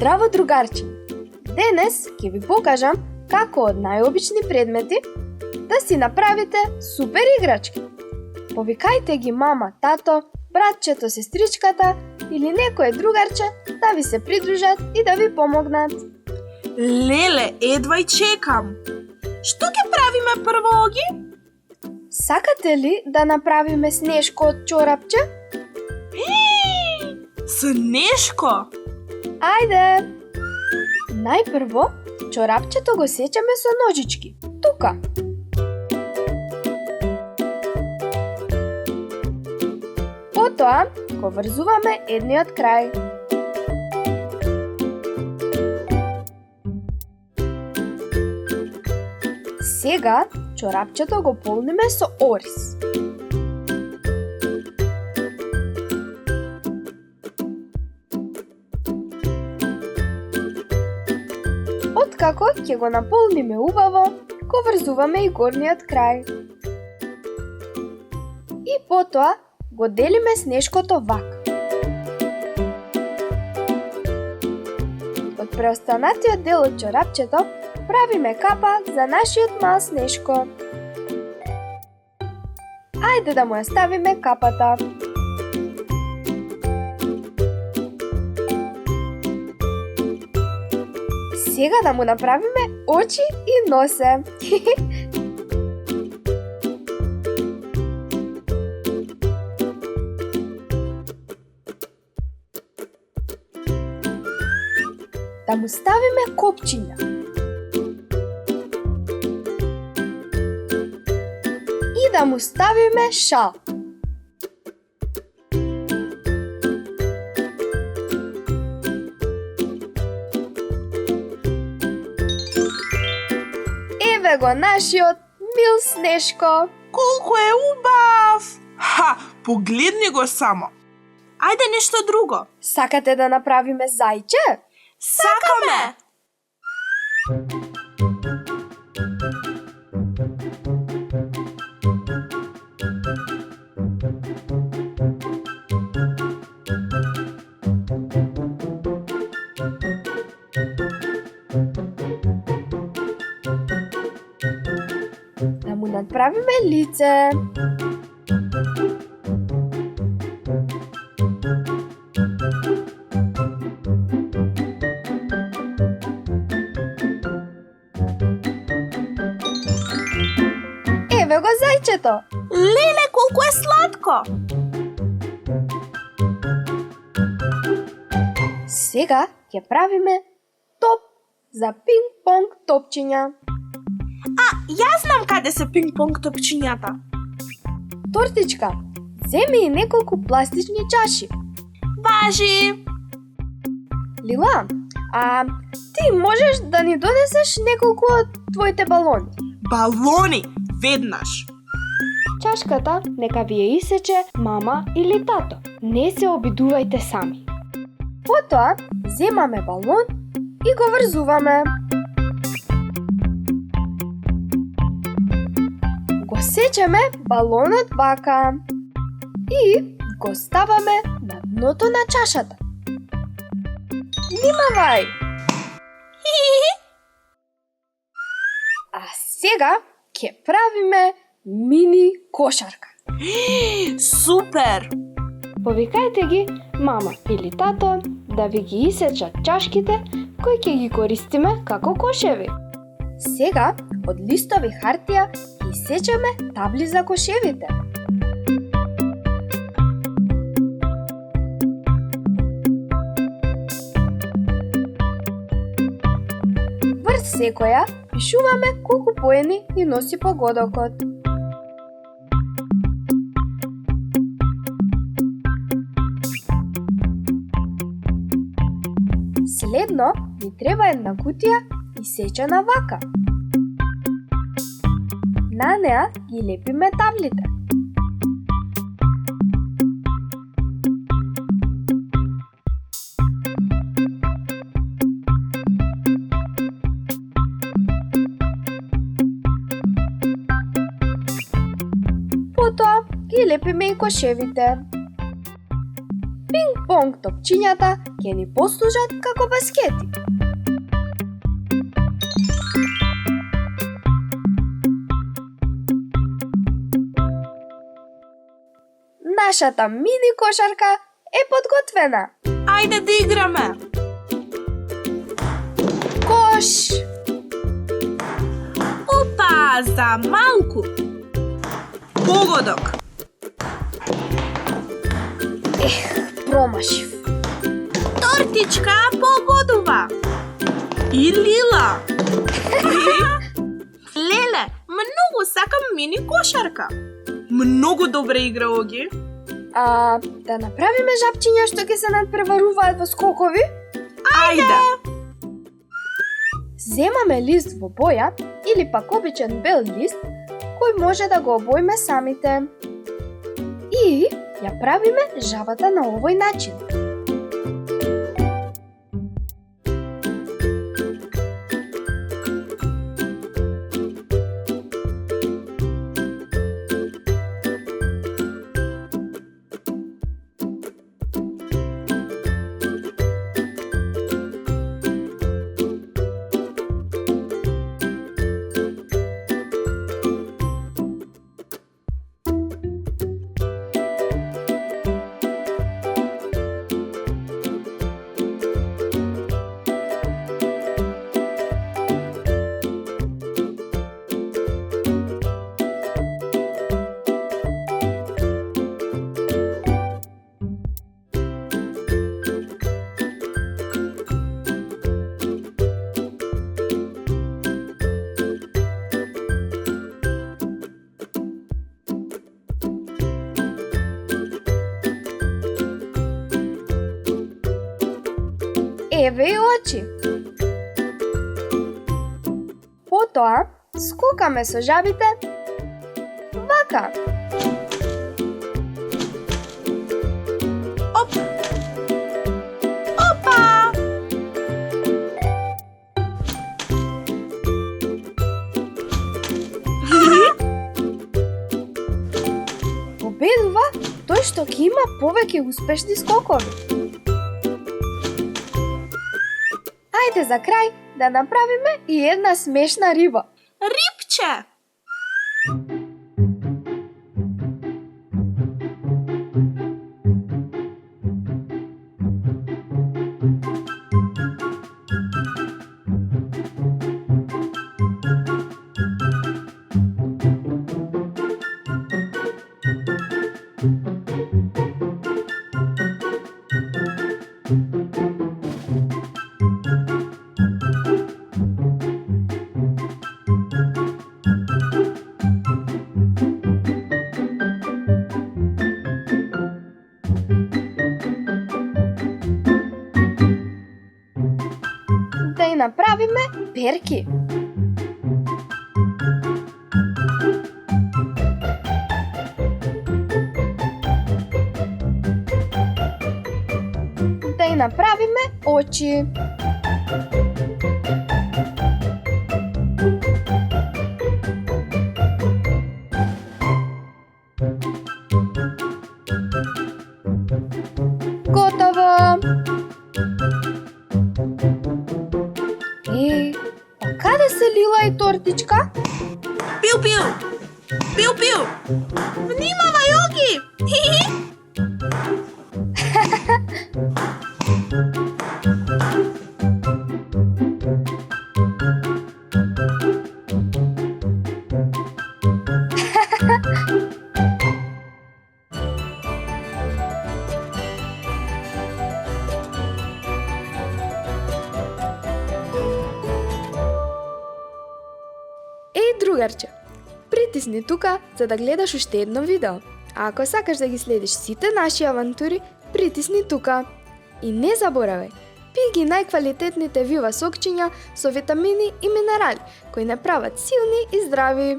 Здраво, другарче! Денес ќе ви покажам како од најобични предмети да си направите супер играчки. Повикајте ги мама, тато, братчето, сестричката или некое другарче да ви се придружат и да ви помогнат. Леле, едвај чекам. Што ќе правиме прво, Оги? Сакате ли да направиме снешко од чорапче? Снешко? Ајде! Најпрво, чорапчето го сечеме со ножички. Тука. Потоа го врзуваме едниот крај. Сега чорапчето го полниме со ориз. Откако ќе го наполниме убаво, го врзуваме и горниот крај. И потоа го делиме снешкото вака. Од преостанатиот дел од чорапчето правиме капа за нашиот мал снешко. Ајде да му ја ставиме капата. Сега да му направиме очи и носе. Да му ставиме копчиња. И да му ставиме шал. Еве го нашиот мил снешко. Колку е убав! Ха, погледни го само. Ајде нешто друго. Сакате да направиме зајче? Сакаме! Да му направиме лице. Еве го зајчето. Леле, колку е сладко! Сега ќе правиме топ за пинг-понг топчиња. Јас знам каде се пинг-понг топчињата. Тортичка, земи и неколку пластични чаши. Важи! Лила, ти можеш да ни донесеш неколку од твоите балони? Балони, веднаш. Чашката нека ви ја исече мама или тато. Не се обидувајте сами. Потоа земаме балон и го врзуваме. Го сечеме балонот вака и го ставаме на дното на чашата. Внимавај! А сега ќе правиме мини кошарка. Супер! Повикајте ги мама или тато да ви ги исечат чашките кои ќе ги користиме како кошеви. Сега од листови хартија ги исечеме табли за кошевите. Врз секоја пишуваме колку поени ни носи погодокот. Следно ни треба една кутија исечена вака. На неа ги лепиме таблите. Потоа ги лепиме и кошевите. Пинг-понг топчињата ќе ни послужат како баскети. Нашата мини кошарка е подготвена. Ајде да играме. Кош! Опа, за малку. Погодок. Промашив. Тортичка погодува. И Лила. Леле, многу сакам мини кошарка. Многу добра игра, Оги. Да направиме жабчиња што ќе се надпреваруваат во скокови? Ајде. Земаме лист во боја или пак обичен бел лист кој може да го обоиме самите. И ја правиме жабата на овој начин. Еве и очи. Потоа скокаме со жабите вака. Оп. Опа. Победува тој што ќе има повеќе успешни скокови. Ајде за крај да направиме и една смешна риба. Рипче. Да и направиме перки. Да и направиме очи. Готово! А каде се Лила и тортичка? Пиу-пиу. Пиу-пиу. Внимавај, Оги. Другарче, притисни тука за да гледаш уште едно видео. А ако сакаш да ги следиш сите наши авантури, притисни тука. И не заборавај, пи ги најквалитетните вива сокчиња со витамини и минерали, кои не прават силни и здрави.